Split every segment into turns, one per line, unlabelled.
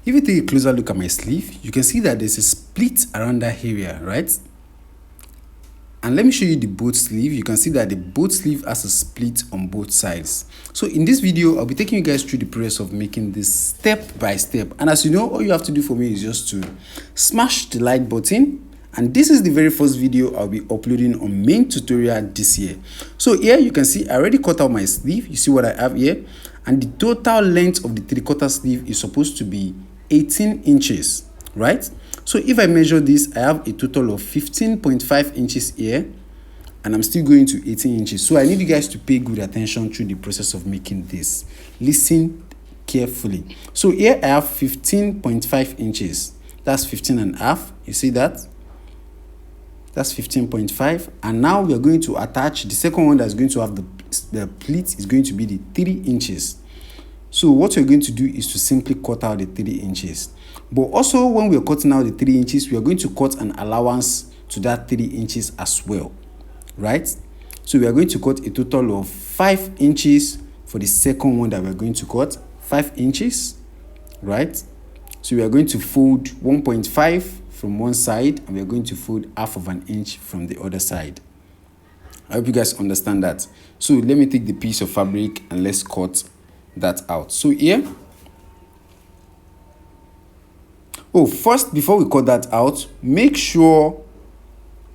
If you take a closer look at my sleeve, you can see that there's a split around that area, right? And let me show you the both sleeve. You can see that the both sleeve has a split on both sides. So in this video, I'll be taking you guys through the process of making this step by step. And as you know, all you have to do for me is just to smash the like button. And this is the very first video I'll be uploading on main tutorial this year. So here you can see I already cut out my sleeve. You see what I have here? And the total length of the 3/4 sleeve is supposed to be 18 inches, right? So if I measure this, I have a total of 15.5 inches here, and I'm still going to 18 inches. So I need you guys to pay good attention through the process of making this. Listen carefully. So here I have 15.5 inches. That's 15 and a half. You see that? That's 15.5. And now we are going to attach the second one that's going to have the pleat is going to be the 3 inches. So what we're going to do is to simply cut out the 3 inches. But also when we're cutting out the 3 inches, we are going to cut an allowance to that 3 inches as well, right? So we are going to cut a total of 5 inches for the second one that we're going to cut. 5 inches, right? So we are going to fold 1.5 from one side, and we are going to fold half of an inch from the other side. I hope you guys understand that. So let me take the piece of fabric and let's cut that out. So here, first, before we cut that out, make sure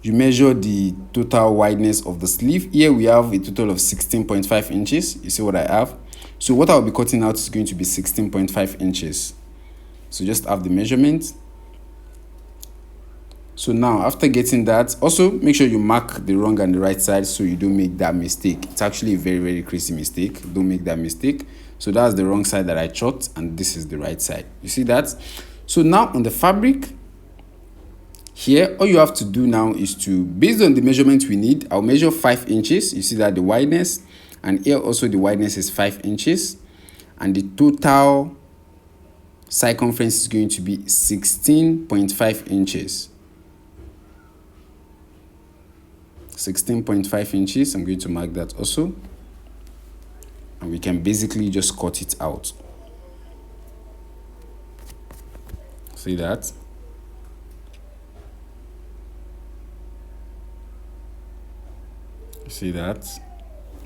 you measure the total wideness of the sleeve. Here we have a total of 16.5 inches. You see what I have? So what I'll be cutting out is going to be 16.5 inches. So just have the measurement. So now, after getting that, also make sure you mark the wrong and the right side so you don't make that mistake. It's actually a very, very crazy mistake. Don't make that mistake. So that's the wrong side that I chopped, and this is the right side. You see that? So now on the fabric, here, all you have to do now is to, based on the measurement we need, I'll measure 5 inches. You see that the wideness, and here also the wideness is 5 inches. And the total circumference is going to be 16.5 inches. 16.5 inches. I'm going to mark that also. And we can basically just cut it out. See that? See that?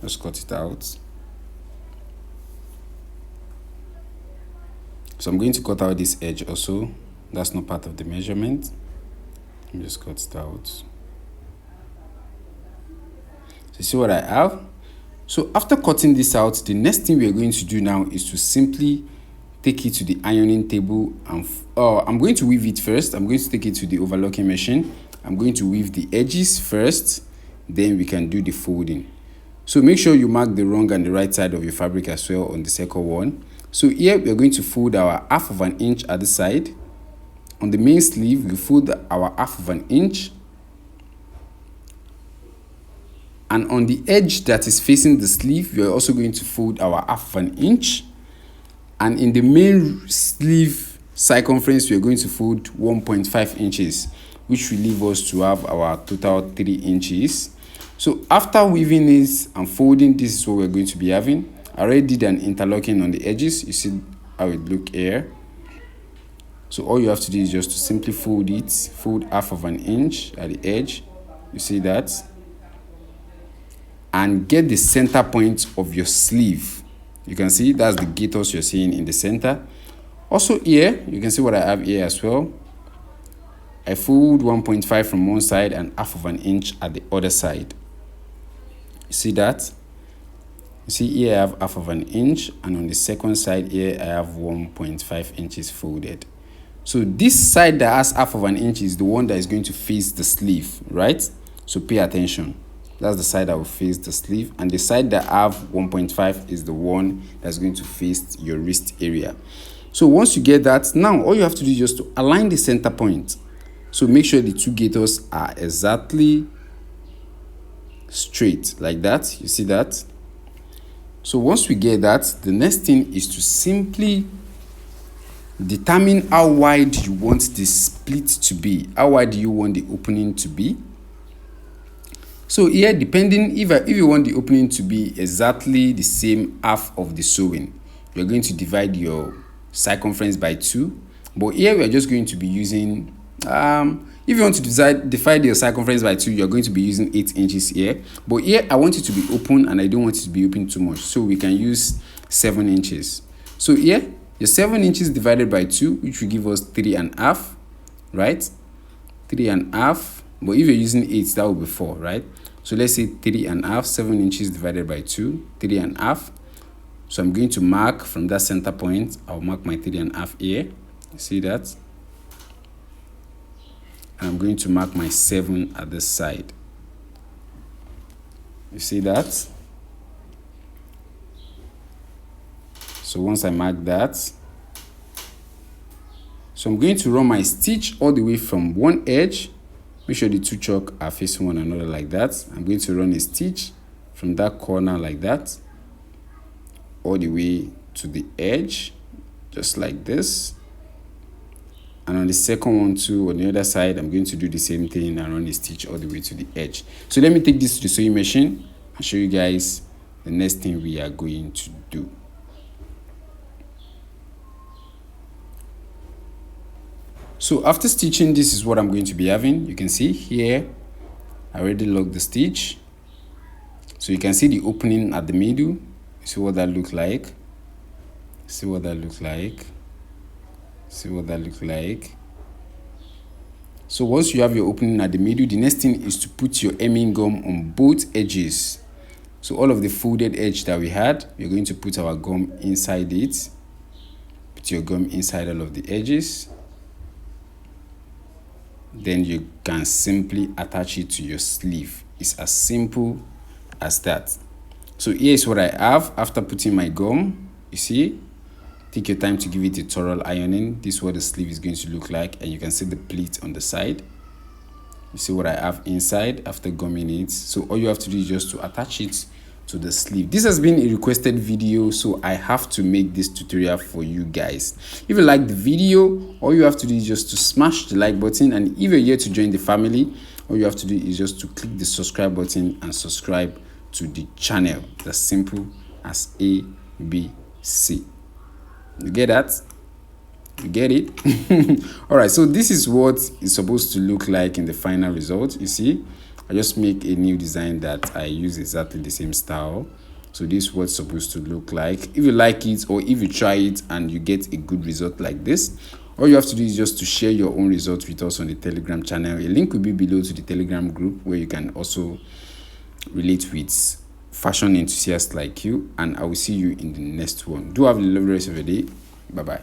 Just cut it out. So I'm going to cut out this edge also. That's not part of the measurement. Let me just cut it out. So you see what I have? So after cutting this out, the next thing we are going to do now is to simply take it to the ironing table, and I'm going to weave it first. I'm going to take it to the overlocking machine. I'm going to weave the edges first, then we can do the folding. So make sure you mark the wrong and the right side of your fabric as well on the second one. So here we are going to fold our half of an inch at the side. On the main sleeve, we fold our half of an inch. And on the edge that is facing the sleeve, we are also going to fold our half of an inch. And in the main sleeve circumference, we are going to fold 1.5 inches, which will leave us to have our total 3 inches. So after weaving this and folding, this is what we're going to be having. I already did an interlocking on the edges. You see how it look here. So all you have to do is just to simply fold it, fold half of an inch at the edge. You see that? And get the center point of your sleeve. You can see that's the gaiters you're seeing in the center. Also here, you can see what I have here as well. I fold 1.5 from one side and half of an inch at the other side. You see that? You see here I have half of an inch, and on the second side here I have 1.5 inches folded. So this side that has half of an inch is the one that is going to face the sleeve, right? So pay attention. That's the side that will face the sleeve, and the side that have 1.5 is the one that's going to face your wrist area. So once you get that, now all you have to do is just to align the center point. So make sure the two gaiters are exactly straight like that. You see that? So once we get that, the next thing is to simply determine how wide you want the split to be. How wide do you want the opening to be? So here, depending, if you want the opening to be exactly the same half of the sewing, you're going to divide your circumference by 2, But here we are just going to be using if you want to divide your circumference by 2, you're going to be using 8 inches here. But here I want it to be open and I don't want it to be open too much, so we can use 7 inches. So here your 7 inches divided by 2, which will give us 3.5, right? 3.5. But if you're using 8, that will be 4, right? So let's say 3.5. 7 inches divided by 2, 3.5. So I'm going to mark from that center point. I'll mark my 3.5 here. You see that? And I'm going to mark my 7 at this side. You see that? So once I mark that, so I'm going to run my stitch all the way from one edge. Make sure the two chalk are facing one another like that. I'm going to run a stitch from that corner like that all the way to the edge, just like this. And on the second one too, on the other side, I'm going to do the same thing and run a stitch all the way to the edge. So let me take this to the sewing machine and show you guys the next thing we are going to do. So after stitching, this is what I'm going to be having. You can see here, I already locked the stitch. So you can see the opening at the middle. See what that looks like. See what that looks like. See what that looks like. So once you have your opening at the middle, the next thing is to put your hemming gum on both edges. So all of the folded edge that we had, we're going to put our gum inside it. Put your gum inside all of the edges. Then you can simply attach it to your sleeve. It's as simple as that. So here's what I have after putting my gum. You see, take your time to give it a thorough ironing. This is what the sleeve is going to look like, and you can see the pleat on the side. You see what I have inside after gumming it. So all you have to do is just to attach it to the sleeve. This has been a requested video, so I have to make this tutorial for you guys. If you like the video, all you have to do is just to smash the like button, and if you're here to join the family, all you have to do is just to click the subscribe button and subscribe to the channel. As simple as ABC. You get that? You get it? All right, so this is what it's supposed to look like in the final result. You see, I just make a new design that I use exactly the same style. So this is what it's supposed to look like. If you like it, or if you try it and you get a good result like this, all you have to do is just to share your own results with us on the Telegram channel. A link will be below to the Telegram group where you can also relate with fashion enthusiasts like you. And I will see you in the next one. Do have a lovely rest of your day. Bye bye.